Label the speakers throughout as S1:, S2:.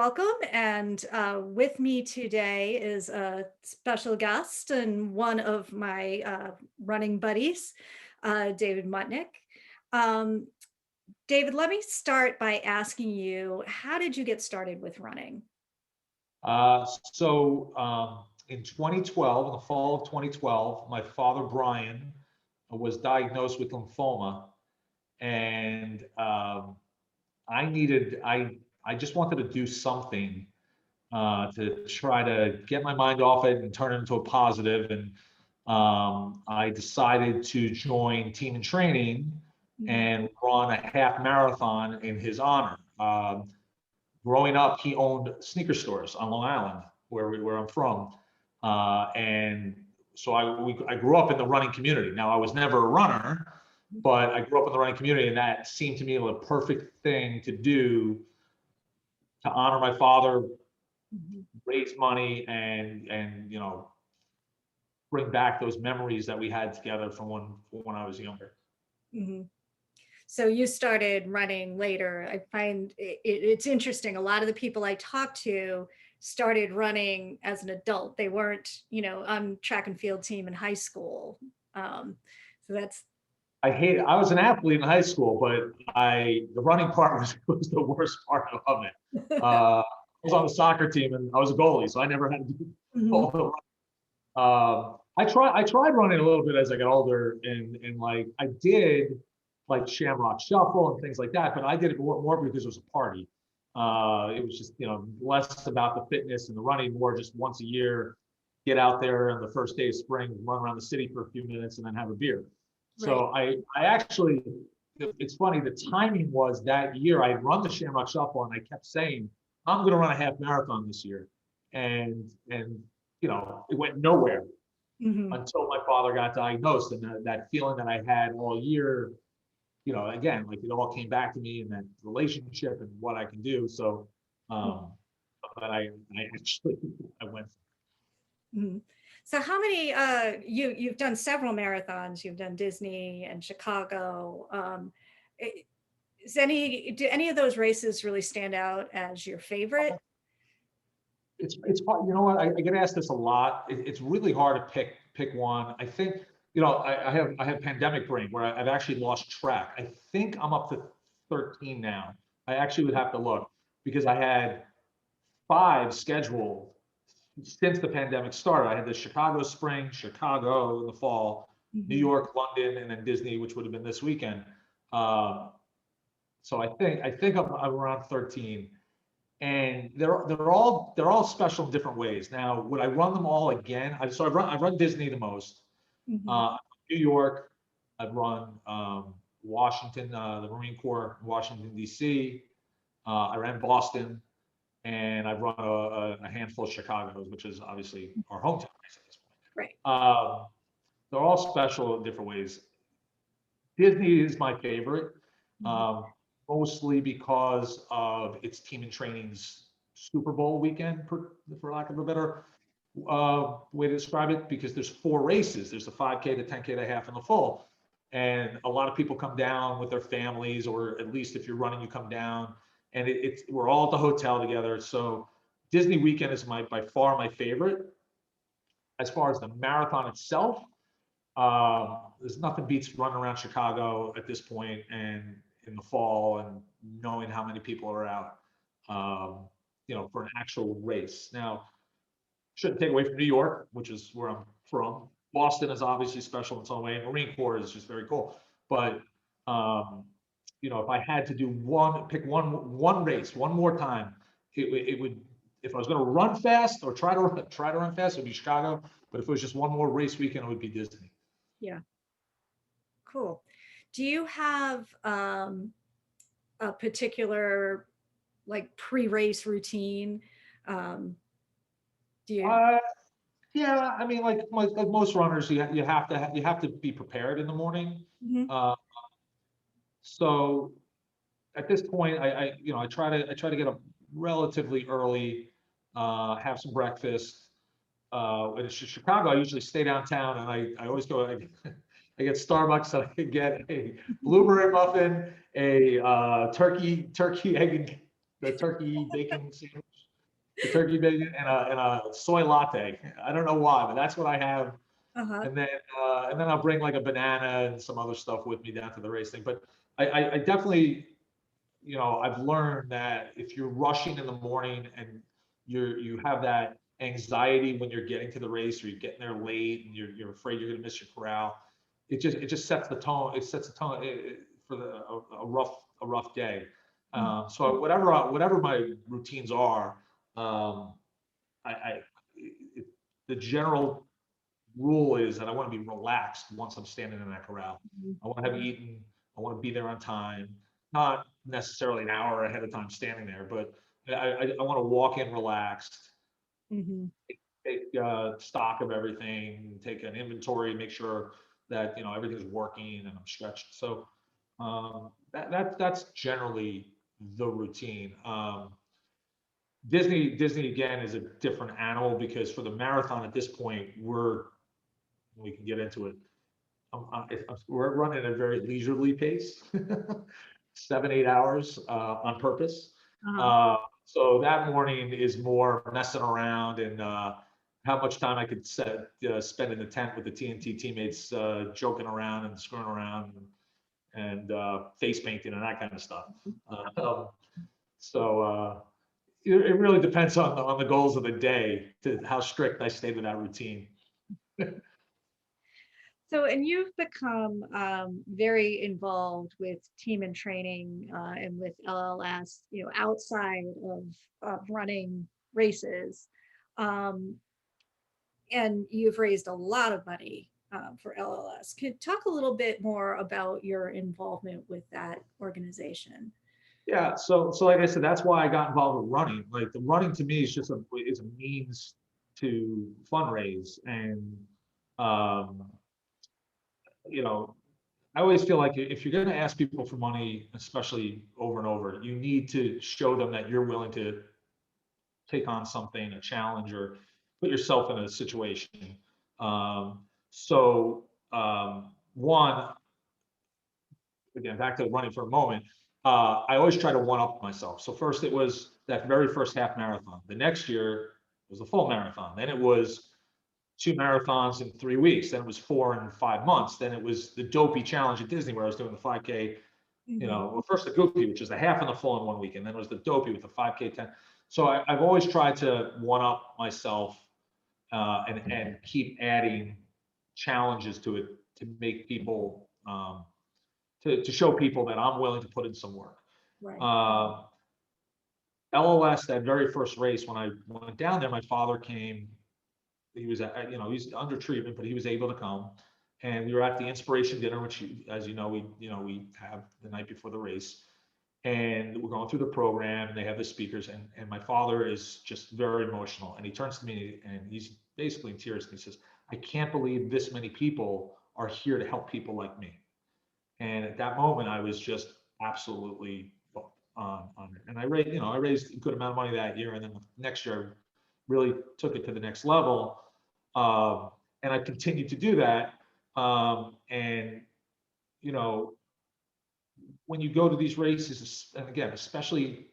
S1: welcome. And with me today is a special guest and one of my running buddies, David Mutnick. Um, David, let me start by asking you, how did you get started with running?
S2: In 2012, in the fall of 2012, my father, Brian, was diagnosed with lymphoma. And I just wanted to do something to try to get my mind off it and turn it into a positive. And I decided to join Team in Training and run a half marathon in his honor. Growing up, he owned sneaker stores on Long Island, where I'm from, and so I grew up in the running community. Now, I was never a runner, but I grew up in the running community, and that seemed to me the perfect thing to do to honor my father, raise money, and bring back those memories that we had together from when I was younger.
S1: Mm-hmm. So you started running later. I find it's interesting. A lot of the people I talk to started running as an adult. They weren't, on track and field team in high school. So that's.
S2: I was an athlete in high school, but the running part was the worst part of it. I was on the soccer team and I was a goalie, so I never had to do all the running. I tried running a little bit as I got older, and like I did like Shamrock Shuffle and things like that, but I did it more because it was a party. It was just less about the fitness and the running, more just once a year, get out there on the first day of spring, run around the city for a few minutes, and then have a beer. So I actually, it's funny, the timing was that year I had run the Shamrock Shuffle and I kept saying, I'm going to run a half marathon this year. And it went nowhere until my father got diagnosed, and that feeling that I had all year, again, like it all came back to me, and that relationship and what I can do. So, but I went.
S1: So how many, you've done several marathons, you've done Disney and Chicago. Do any of those races really stand out as your favorite?
S2: It's hard. You know what? I get asked this a lot. It's really hard to pick one. I think, I have pandemic brain where I've actually lost track. I think I'm up to 13 now. I actually would have to look because I had 5 scheduled since the pandemic started. I had the Chicago spring, Chicago in the fall, New York, London, and then Disney, which would have been this weekend. So I think I'm around 13, and they're all special in different ways. Now, would I run them all again? I run Disney the most. New York, I've run Washington, the Marine Corps, Washington D.C. I ran Boston. And I've run a handful of Chicago's, which is obviously our hometown race at this point.
S1: Right.
S2: They're all special in different ways. Disney is my favorite, mostly because of its Team in Training's Super Bowl weekend, for lack of a better way to describe it, because there's 4 races. There's the 5K, the 10K, the half, and the full. And a lot of people come down with their families, or at least if you're running, you come down. And we're all at the hotel together. So Disney weekend is by far my favorite. As far as the marathon itself, there's nothing beats running around Chicago at this point and in the fall, and knowing how many people are out, for an actual race. Now, shouldn't take away from New York, which is where I'm from. Boston is obviously special in its own way. Marine Corps is just very cool. But if I had to pick one race one more time, it would, if I was going to run fast or try to run fast, it would be Chicago. But if it was just one more race weekend, it would be Disney.
S1: Yeah. Cool. Do you have a particular like pre-race routine? Do you?
S2: Yeah, I mean, like most runners, you have to be prepared in the morning. So at this point, I try to get up relatively early, have some breakfast. In Chicago, I usually stay downtown, and I always go. I get Starbucks, and I can get a blueberry muffin, a turkey egg the turkey bacon sandwich, the turkey bacon and a soy latte. I don't know why, but that's what I have.
S1: Uh-huh.
S2: And then I'll bring like a banana and some other stuff with me down to the race thing. But I definitely, I've learned that if you're rushing in the morning and you have that anxiety when you're getting to the race, or you're getting there late and you're afraid you're going to miss your corral, it just sets the tone. It sets the tone for a rough day.
S1: Mm.
S2: So whatever my routines are, I the general rule is that I want to be relaxed once I'm standing in that corral. I want to have eaten. I want to be there on time, not necessarily an hour ahead of time standing there, but I want to walk in relaxed,
S1: Mhm.
S2: take stock of everything, take an inventory, make sure that everything's working and I'm stretched. So that's generally the routine. Disney again is a different animal because for the marathon at this point we can get into it. We're running at a very leisurely pace, 7, 8 hours on purpose.
S1: Uh-huh.
S2: So that morning is more messing around and how much time I could spend in the tent with the TNT teammates, joking around and screwing around and face painting and that kind of stuff. Um, so it really depends on the goals of the day to how strict I stay to that routine.
S1: So, and you've become very involved with team and training and with LLS, outside of running races. Um, and you've raised a lot of money for LLS. Could you talk a little bit more about your involvement with that organization?
S2: Yeah, so like I said, that's why I got involved with running. Like the running to me is just a means to fundraise, and um, you know, I always feel like if you're going to ask people for money, especially over and over, you need to show them that you're willing to take on something, a challenge, or put yourself in a situation. One, again, back to running for a moment, I always try to one up myself. So first it was that very first half marathon. The next year was the full marathon. Then it was 2 marathons in 3 weeks. Then it was 4 in 5 months. Then it was the dopey challenge at Disney where I was doing the 5K,
S1: Mhm.
S2: well, first the goopy, which is the half and the full in one week. And then it was the dopey with the 5K 10. So I've always tried to one up myself and keep adding challenges to it to make people to show people that I'm willing to put in some work.
S1: Right.
S2: Uh, LOS, that very first race, when I went down there, my father came. He was, he's under treatment, but he was able to come. And we were at the inspiration dinner, which, as we have the night before the race. And we're going through the program, and they have the speakers, and my father is just very emotional. And he turns to me, and he's basically in tears, and he says, "I can't believe this many people are here to help people like me." And at that moment, I was just absolutely hooked on it. And I raised a good amount of money that year. And then the next year, I really took it to the next level. And I continued to do that. And, you know, when you go to these races, and again, especially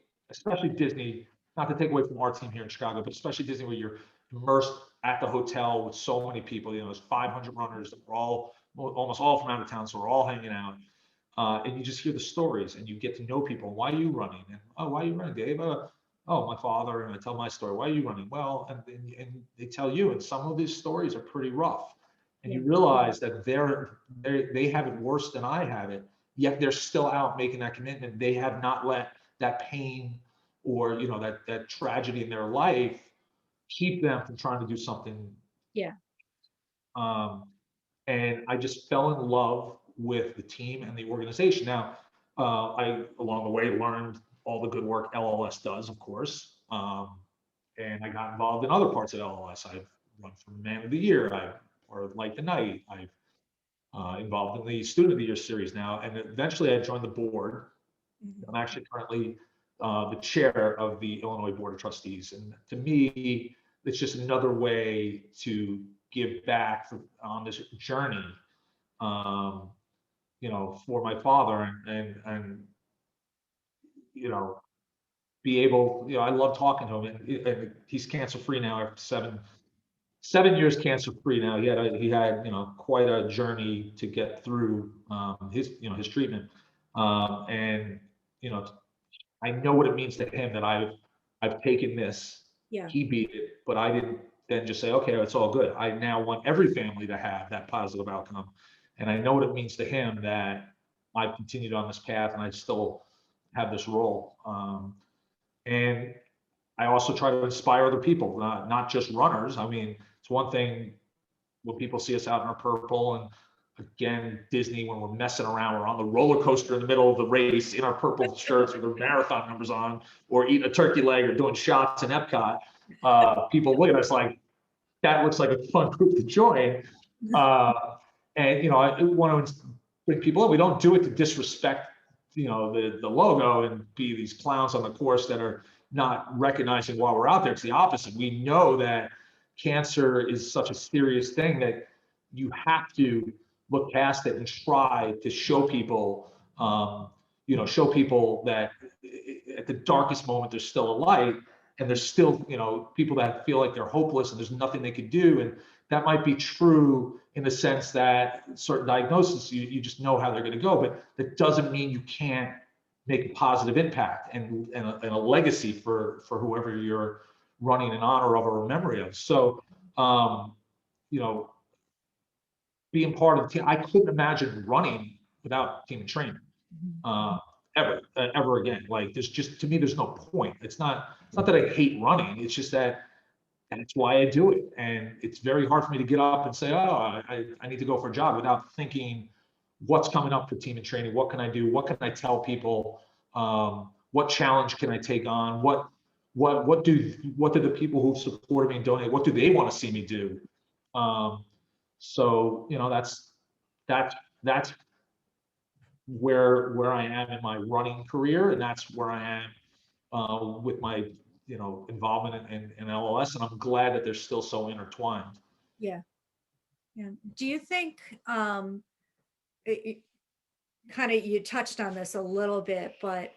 S2: Disney, not to take away from our team here in Chicago, but especially Disney, where you're immersed at the hotel with so many people. There's 500 runners that were almost all from out of town, so we're all hanging out. And you just hear the stories and you get to know people. Why are you running? And oh, why are you running, Dave? Oh, my father. And I tell my story. Why are you running? Well, and they tell you, and some of these stories are pretty rough. And
S1: Yeah.
S2: you realize that they have it worse than I have it, yet they're still out making that commitment. They have not let that pain or that tragedy in their life keep them from trying to do something.
S1: Yeah.
S2: Um, and I just fell in love with the team and the organization. Now, I along the way learned all the good work LLS does, of course, and I got involved in other parts of LLS. I've run for Man of the Year, or Light the Night. I've involved in the Student of the Year series now, and eventually I joined the board.
S1: Mhm.
S2: I'm actually currently the chair of the Illinois Board of Trustees, and to me, it's just another way to give back on this journey um, for my father and you know be able, I love talking to him, and he's cancer free now after 7 years cancer free now. He had quite a journey to get through his treatment, and you know I know what it means to him that I've taken this.
S1: Yeah.
S2: He beat it, but I didn't then just say, okay, it's all good. I now want every family to have that positive outcome. And I know what it means to him that I've continued on this path and I still have this role. And I also try to inspire other people, not just runners. I mean, it's one thing when people see us out in our purple, and again, Disney, when we're messing around, we're on the roller coaster in the middle of the race in our purple shirts with our marathon numbers on, or eating a turkey leg or doing shots in Epcot. People look at us like, that looks like a fun group to join. Uh, and, I want to bring people in. We don't do it to disrespect, the logo and be these clowns on the course that are not recognizing why we're out there. It's the opposite. We know that cancer is such a serious thing that you have to look past it and try to show people, show people that at the darkest moment, there's still a light, and there's still, people that feel like they're hopeless and there's nothing they could do. And that might be true in the sense that certain diagnoses, you just know how they're going to go, but that doesn't mean you can't make a positive impact and a legacy for whoever you're running in honor of or in memory of. So, being part of the team, I couldn't imagine running without team training ever again. Like, there's just, to me, there's no point. It's not that I hate running. It's just that that's why I do it. And it's very hard for me to get up and say, oh, I need to go for a jog without thinking what's coming up for team and training. What can I do? What can I tell people? What challenge can I take on? What do the people who've supported me and donated, what do they want to see me do? So, that's where I am in my running career, and that's where I am with my involvement in LLS, and I'm glad that they're still so intertwined.
S1: Yeah. Do you think you touched on this a little bit, but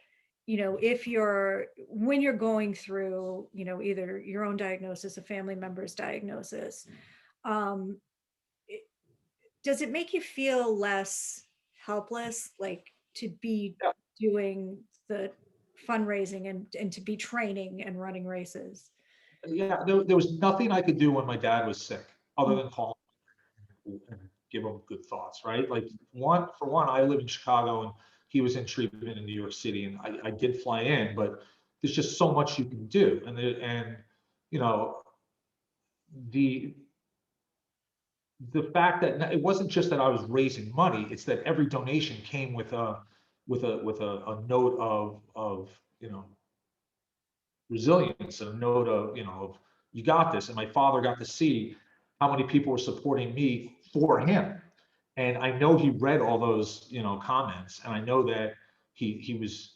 S1: when you're going through either your own diagnosis, a family member's diagnosis, um does it make you feel less helpless, like to be
S2: Yeah.
S1: doing the fundraising and to be training and running races?
S2: Yeah, there was nothing I could do when my dad was sick other than call him and give him good thoughts, right? Like, for one, I live in Chicago and he was in treatment in New York City, and I did fly in, but there's just so much you can do. And the fact that it wasn't just that I was raising money, it's that every donation came with a note of resilience, and a note of you got this. And my father got to see how many people were supporting me for him. And I know he read all those, comments, and I know that he was,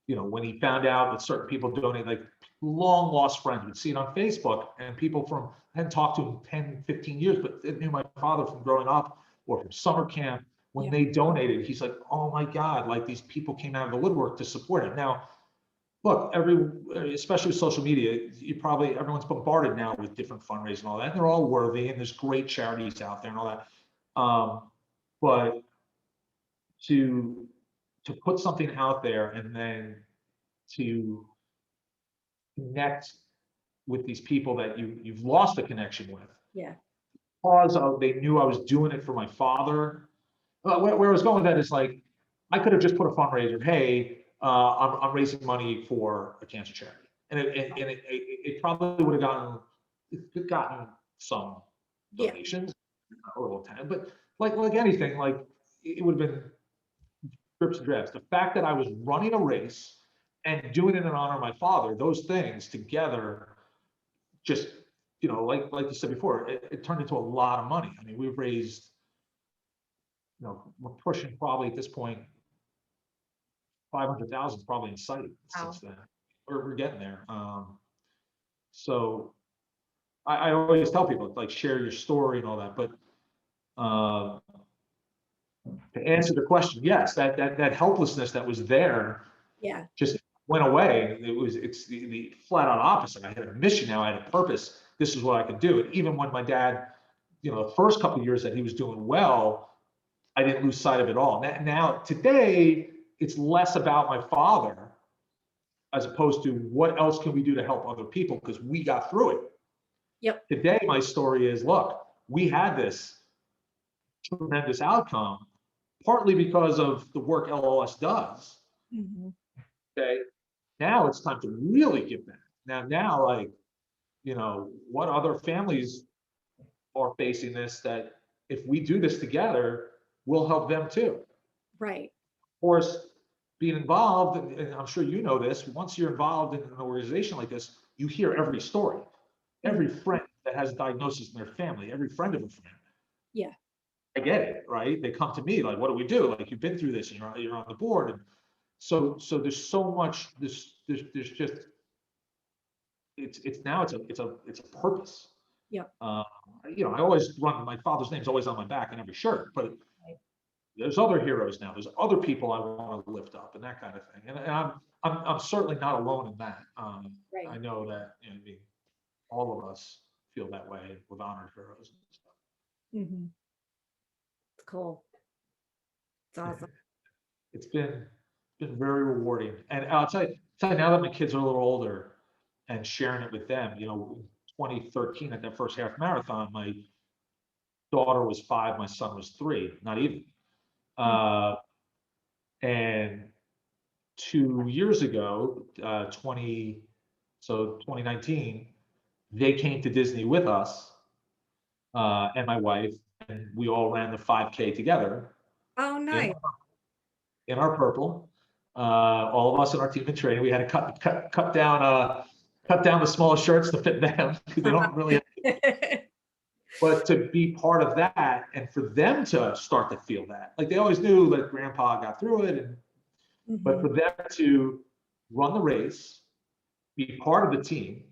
S2: when he found out that certain people donate, like long lost friends would see it on Facebook, and people from, I hadn't talked to him 10, 15 years, but they knew my father from growing up or from summer camp. When
S1: Yeah.
S2: they donated, he's like, oh my God, like these people came out of the woodwork to support him. Now, look, especially with social media, everyone's bombarded now with different fundraising and all that, and they're all worthy, and there's great charities out there and all that. But to put something out there and then to connect with these people that you've lost a connection with,
S1: Yeah.
S2: because they knew I was doing it for my father. Where I was going with that is, like, I could have just put a fundraiser. Hey, I'm raising money for a cancer charity, and it probably would have gotten some
S1: Yeah.
S2: donations, a little time, but like anything, like, it would have been drips and drabs. The fact that I was running a race and doing it in honor of my father, those things together, just, like you said before, it turned into a lot of money. I mean, we've raised, we're pushing probably at this point 500,000 probably in sight
S1: Wow.
S2: since then. We're getting there. So I always tell people, like, share your story and all that, but to answer the question, yes, that helplessness that was there
S1: Yeah.
S2: just went away. It's the flat out opposite. I had a mission now. I had a purpose. This is what I could do. And even when my dad, the first couple of years that he was doing well, I didn't lose sight of it all. Now today, it's less about my father as opposed to what else can we do to help other people, because we got through it.
S1: Yep.
S2: Today, my story is, look, we had this tremendous outcome, partly because of the work LLS does.
S1: Mm-hmm.
S2: Okay. Now it's time to really give back. Now, like, what other families are facing this, that if we do this together, we'll help them too.
S1: Right.
S2: Of course, being involved, and I'm sure you know this, once you're involved in an organization like this, you hear every story, every friend that has a diagnosis in their family, every friend of a friend.
S1: Yeah.
S2: I get it, right? They come to me like, what do we do? Like, you've been through this and you're on the board. And so there's so much, there's just, it's a purpose.
S1: Yep.
S2: I always run, my father's name's always on my back in every shirt, but
S1: Right.
S2: there's other heroes now. There's other people I want to lift up and that kind of thing. And I'm certainly not alone in that.
S1: Right.
S2: I know that, all of us feel that way with honored heroes and stuff.
S1: Mm-hmm. It's cool. It's awesome.
S2: It's been very rewarding. And I'll tell you, now that my kids are a little older and sharing it with them, 2013 at that first half marathon, my daughter was 5, my son was 3, not even. And 2 years ago, 2019, they came to Disney with us, and my wife, and we all ran the 5K together.
S1: Oh, nice.
S2: In our purple, all of us in our team in training. We had to cut down the smallest shirts to fit them, because they don't really have. But to be part of that, and for them to start to feel that, like, they always knew that grandpa got through it, but for them to run the race, be part of the team,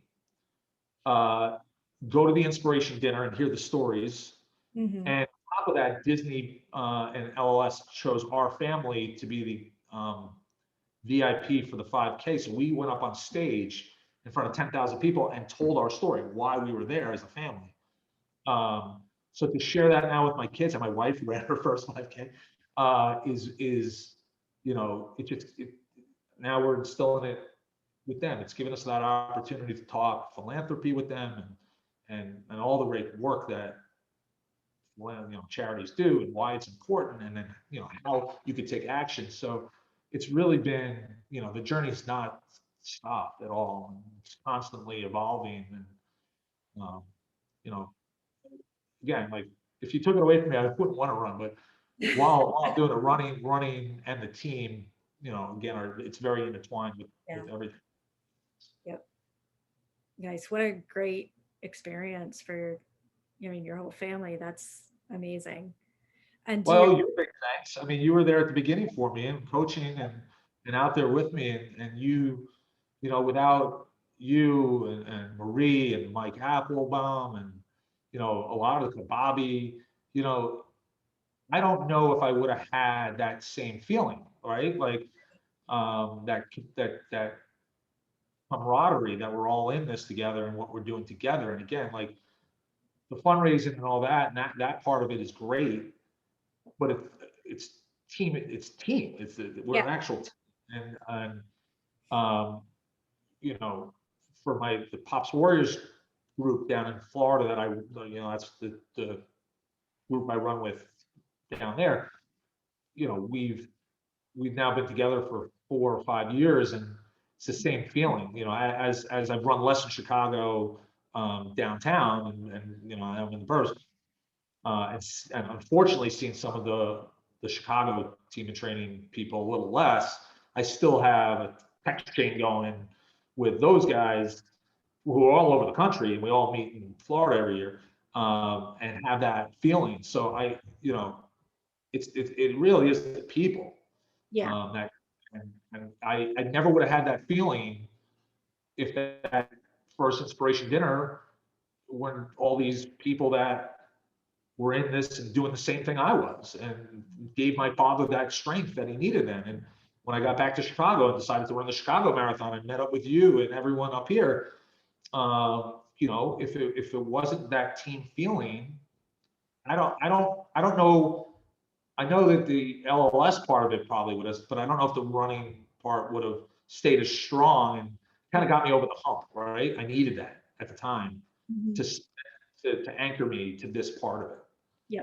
S2: go to the inspiration dinner and hear the stories. And on top of that, Disney and LLS chose our family to be the VIP for the 5K. So we went up on stage in front of 10,000 people and told our story, why we were there as a family. So to share that now with my kids, and my wife ran her first 5K, now we're instilling it with them. It's given us that opportunity to talk philanthropy with them, and all the great work that charities do, and why it's important, and then how you could take action. So it's really been, the journey's not stopped at all. It's constantly evolving, and again, like, if you took it away from me, I wouldn't want to run. But while I'm doing the running and the team, again, it's very intertwined with everything.
S1: Yep. Nice. What a great experience for your whole family. That's amazing. And
S2: Well, you're big thanks. I mean, you were there at the beginning for me and coaching and out there with me, and without you and Marie and Mike Applebaum and a lot of the Bobby, I don't know if I would have had that same feeling, right? Like, that camaraderie, that we're all in this together and what we're doing together. And again, like, the fundraising and all that, and that part of it is great, but it's team. We're an actual team, and for the Pops Warriors group down in Florida, that that's the group I run with down there. We've now been together for 4 or 5 years, and it's the same feeling. As I've run less in Chicago, downtown, and I'm in the burbs, and unfortunately seeing some of the Chicago team and training people a little less. I still have a text chain going with those guys who are all over the country, and we all meet in Florida every year, and have that feeling. So it really is the people. That, and I never would have had that feeling if that first inspiration dinner, when all these people that were in this and doing the same thing I was, and gave my father that strength that he needed then. And when I got back to Chicago and decided to run the Chicago Marathon, I met up with you and everyone up here. If it wasn't that team feeling, I don't know. I know that the LLS part of it probably would have, but I don't know if the running part would have stayed as strong and kind of got me over the hump, right? I needed that at the time
S1: Mhm.
S2: to to anchor me to this part of it.
S1: Yeah.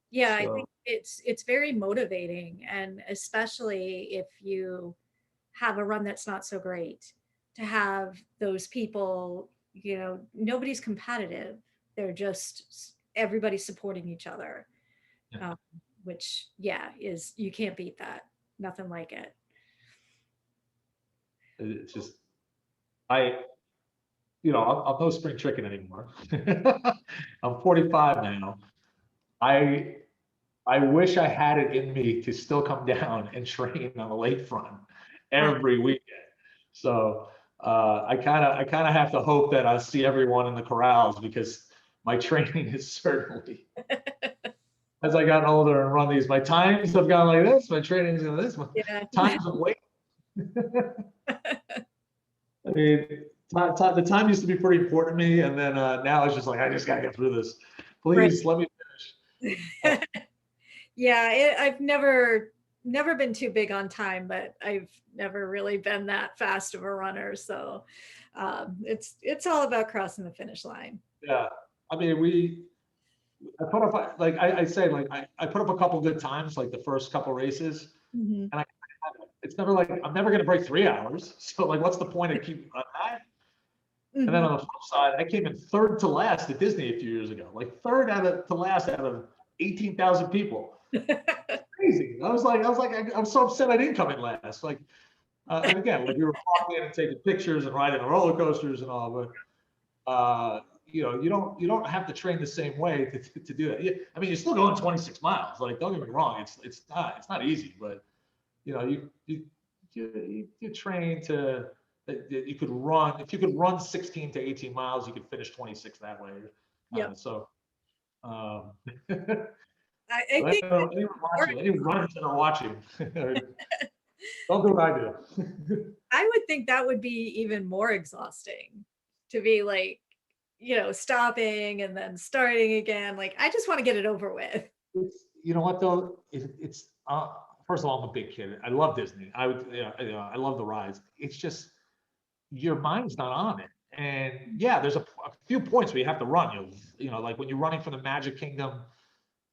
S1: Yeah, I
S2: So
S1: think it's very motivating, and especially if you have a run that's not so great, to have those people, nobody's competitive. They're just everybody supporting each other.
S2: yeah,
S1: Um, which, yeah, is you can't beat that. Nothing like it.
S2: it's just I, I'm no spring chicken anymore. I'm 45 now. I I wish I had it in me to still come down and train on the lakefront
S1: Uh,
S2: every weekend. So I kind of have to hope that I see everyone in the corrals, because my training is certainly, as I got older and run these, my times have gone like this, my training's going this, my
S1: yeah.
S2: times of weight. I mean, the time used to be pretty important to me, and then now it's just like I just got to get through this.
S1: Right.
S2: Please let me finish. Uh,
S1: Yeah, I've never been too big on time, but I've never really been that fast of a runner. So it's all about crossing the finish line.
S2: yeah, I mean, I put up, like I say, like I put up a couple good times, like the first couple races,
S1: Mhm.
S2: and it's never like I'm never gonna break 3 hours. So like, what's the point of keeping on that? And then
S1: Mhm.
S2: on the flip side, I came in third to last at Disney a few years ago, like third out of to last out of 18,000 people. Crazy. I'm so upset I didn't come in last. Like, and again, like we were walking and taking pictures and riding the roller coasters and all, but you don't have to train the same way to do that. I mean, you're still going 26 miles. Like, don't get me wrong, it's not easy, but you train to that you could run. If you could run 16 to 18 miles, you could finish 26 that way.
S1: Yep.
S2: So, um,
S1: I think that's important.
S2: any runners that are watching, don't do what I do.
S1: I would think that would be even more exhausting to be like, stopping and then starting again. Like, I just want to get it over with.
S2: You know what though? It's first of all, I'm a big kid. I love Disney. I love the rides. It's just your mind's not on it. And yeah, there's a few points where you have to run. Like when you're running from the Magic Kingdom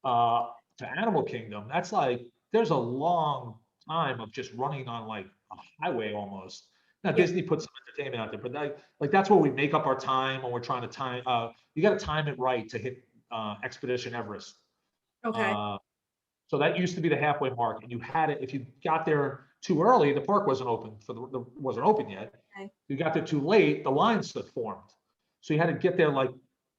S2: uh, to Animal Kingdom, that's like there's a long time of just running on like a highway almost. Now
S1: Yeah.
S2: Disney puts some entertainment out there, but like that's where we make up our time when we're trying to time. You got to time it right to hit Expedition Everest.
S1: Okay.
S2: Uh, so that used to be the halfway mark, and you had it. If you got there too early, the park wasn't open wasn't open yet.
S1: Okay.
S2: You got there too late, the lines had formed. So you had to get there like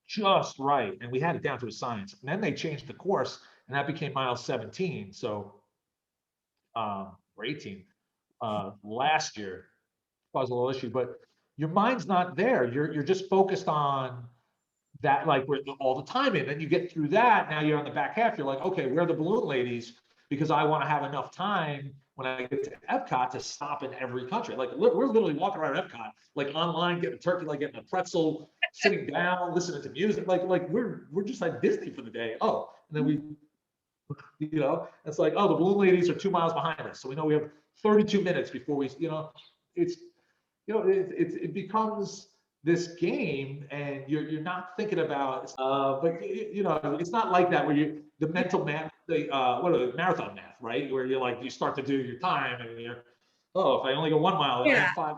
S2: just right, and we had it down to a science. And then they changed the course, and that became mile 17. So or 18 last year caused a little issue, but your mind's not there. You're just focused on that, like where all the time in. Then you get through that. Now you're on the back half. You're like, okay, where are the balloon ladies? Because I want to have enough time when I get to Epcot to stop in every country. Like we're literally walking around Epcot, like online, getting a turkey, like getting a pretzel, sitting down, listening to music. Like we're just like Disney for the day. Oh, and then it's like, oh, the balloon ladies are 2 miles behind us, so we know we have 32 minutes before it's it becomes this game, and you're not thinking about, but it's not like that where the mental math, what are the marathon math, right? Where you're like, you start to do your time, and oh, if I only go 1 mile, then I
S1: Yeah.
S2: have five.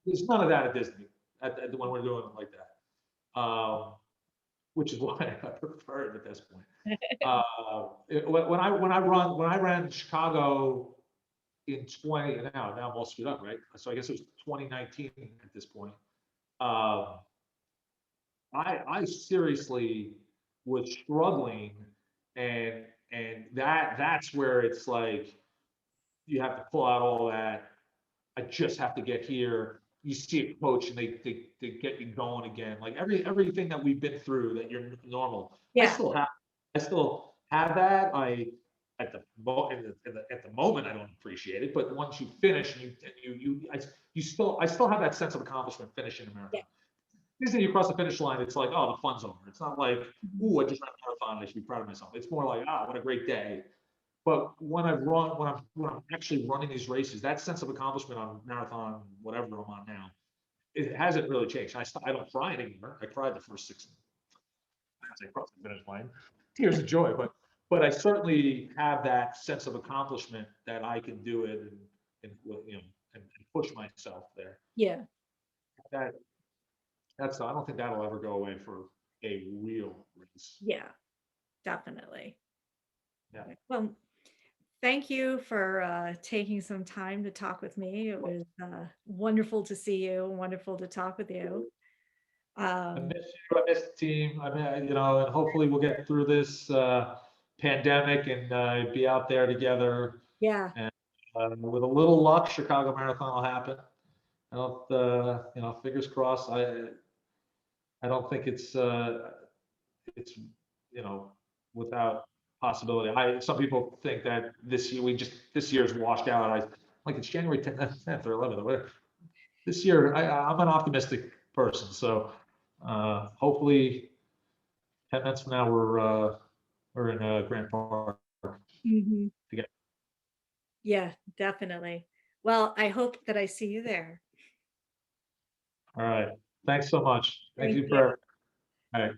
S2: There's none of that at Disney when we're doing it like that, which is why I prefer it at this point. When I ran Chicago in 20, now I'm all screwed up, right? So I guess it was 2019 at this point. Um, I seriously was struggling, and that's where it's like you have to pull out all that. I just have to get here. You see a coach, and they get you going again. Like everything that we've been through that you're normal. I
S1: Yeah.
S2: still have I still have that. at the at the moment, I don't appreciate it, but once you finish and I still have that sense of accomplishment finishing a
S1: Yeah.
S2: marathon. Usually you cross the finish line, it's like, oh, the fun's over. It's not like,
S1: Mhm.
S2: ooh, I just ran a marathon, I should be proud of myself. It's more like, ah, what a great day. But when I'm actually running these races, that sense of accomplishment on marathon, whatever I'm on now, it hasn't really changed. I don't cry anymore. I cried the first 6 as I crossed the finish line, tears of joy. But I certainly have that sense of accomplishment that I can do it and and push myself there.
S1: Yeah.
S2: That that's I don't think that'll ever go away for a real race.
S1: Yeah. Definitely.
S2: Yeah.
S1: Well, thank you for taking some time to talk with me. It was wonderful to see you, wonderful to talk with you.
S2: I
S1: Um,
S2: miss you. I miss the team. I mean, and hopefully we'll get through this pandemic and be out there together.
S1: yeah,
S2: And with a little luck, Chicago Marathon will happen. I don't, fingers crossed. I don't think it's without possibility. Some people think that this year's washed out. Like it's January 10th or 11th or whatever. This year, I'm an optimistic person, so hopefully 10 minutes from now we're in Grant Park
S1: mhm,
S2: together.
S1: yeah, definitely. Well, I hope that I see you there.
S2: All right. Thanks so much. Thank
S1: Thank
S2: you
S1: you.
S2: for. All right.